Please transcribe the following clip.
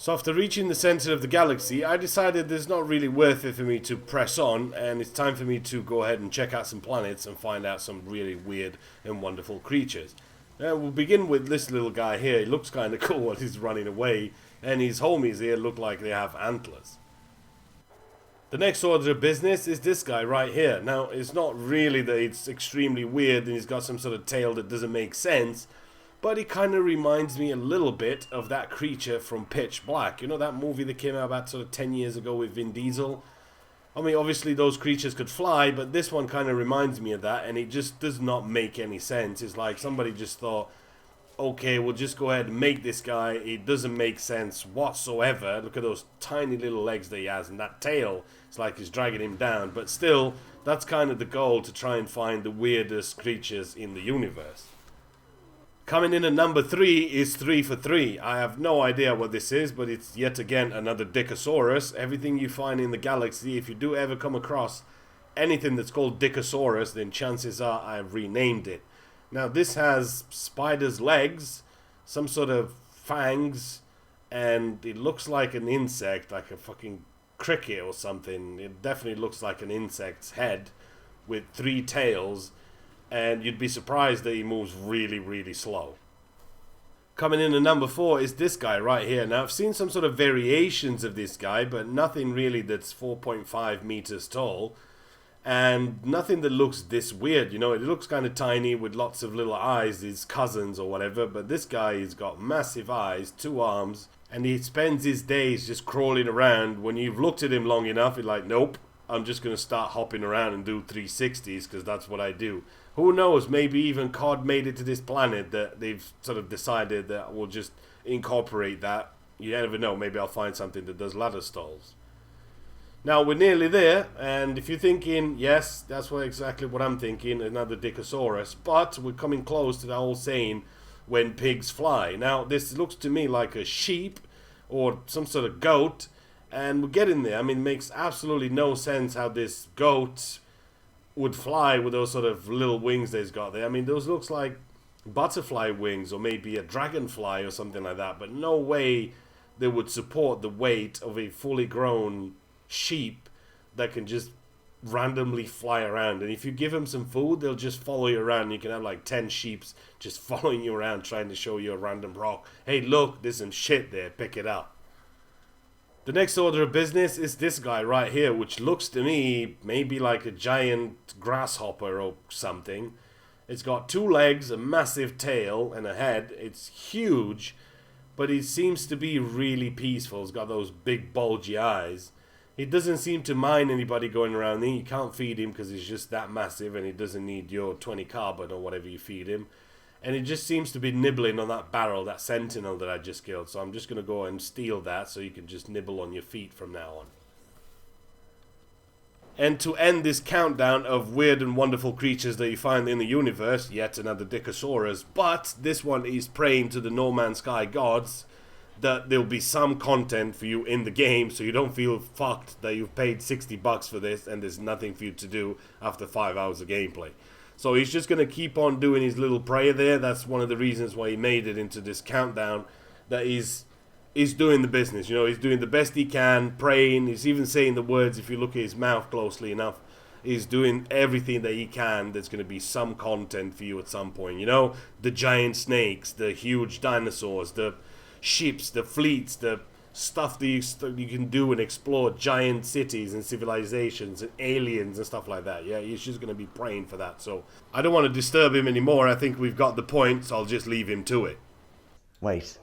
So after reaching the center of the galaxy, I decided it's not really worth it for me to press on, and it's time for me to go ahead and check out some planets and find out some really weird and wonderful creatures. Now we'll begin with this little guy here. He looks kind of cool as he's running away, and his homies here look like they have antlers. The next order of business is this guy right here. Now, it's not really that it's extremely weird and he's got some sort of tail that doesn't make sense, but he kind of reminds me a little bit of that creature from Pitch Black. You know that movie that came out about sort of 10 years ago with Vin Diesel? I mean, obviously those creatures could fly, but this one kind of reminds me of that, and it just does not make any sense. It's like somebody just thought, okay, we'll just go ahead and make this guy. It doesn't make sense whatsoever. Look at those tiny little legs that he has, and that tail, it's like he's dragging him down. But still, that's kind of the goal, to try and find the weirdest creatures in the universe. Coming in at number 3 is 3 for 3. I have no idea what this is, but it's yet again another Dickosaurus. Everything you find in the galaxy, if you do ever come across anything that's called Dickosaurus, then chances are I've renamed it. Now this has spider's legs, some sort of fangs, and it looks like an insect, like a fucking cricket or something. It definitely looks like an insect's head with 3 tails. And you'd be surprised that he moves really, really slow. Coming in at number 4 is this guy right here. Now, I've seen some sort of variations of this guy, but nothing really that's 4.5 meters tall. And nothing that looks this weird, you know. It looks kind of tiny with lots of little eyes, his cousins or whatever. But this guy has got massive eyes, 2 arms, and he spends his days just crawling around. When you've looked at him long enough, you're like, nope, I'm just going to start hopping around and do 360s because that's what I do. Who knows, maybe even COD made it to this planet that they've sort of decided that we'll just incorporate that. You never know, maybe I'll find something that does ladder stalls. Now, we're nearly there, and if you're thinking, yes, that's exactly what I'm thinking, another Dickosaurus, but we're coming close to that old saying, when pigs fly. Now, this looks to me like a sheep or some sort of goat, and we're getting there. I mean, it makes absolutely no sense how this goat would fly with those sort of little wings that he's got there. I mean, those looks like butterfly wings or maybe a dragonfly or something like that, but no way they would support the weight of a fully grown sheep that can just randomly fly around. And if you give them some food, they'll just follow you around. You can have like 10 sheeps just following you around trying to show you a random rock. Hey, look, there's some shit there, pick it up. The next order of business is this guy right here, which looks to me maybe like a giant grasshopper or something. It's got 2 legs, a massive tail, and a head. It's huge, but he seems to be really peaceful. He's got those big bulgy eyes. He doesn't seem to mind anybody going around there. You can't feed him because he's just that massive and he doesn't need your 20 carbon or whatever you feed him. And it just seems to be nibbling on that barrel, that sentinel that I just killed. So I'm just going to go and steal that so you can just nibble on your feet from now on. And to end this countdown of weird and wonderful creatures that you find in the universe, yet another Dickosaurus. But this one is praying to the No Man's Sky gods that there'll be some content for you in the game so you don't feel fucked that you've paid $60 for this and there's nothing for you to do after 5 hours of gameplay. So he's just going to keep on doing his little prayer there. That's one of the reasons why he made it into this countdown, that he's doing the business. You know, he's doing the best he can, praying. He's even saying the words, if you look at his mouth closely enough. He's doing everything that he can. There's going to be some content for you at some point. You know, the giant snakes, the huge dinosaurs, the ships, the fleets, the stuff that you can do and explore giant cities and civilizations and aliens and stuff like that. Yeah, he's just going to be praying for that. So I don't want to disturb him anymore. I think we've got the point, so I'll just leave him to it. Wait.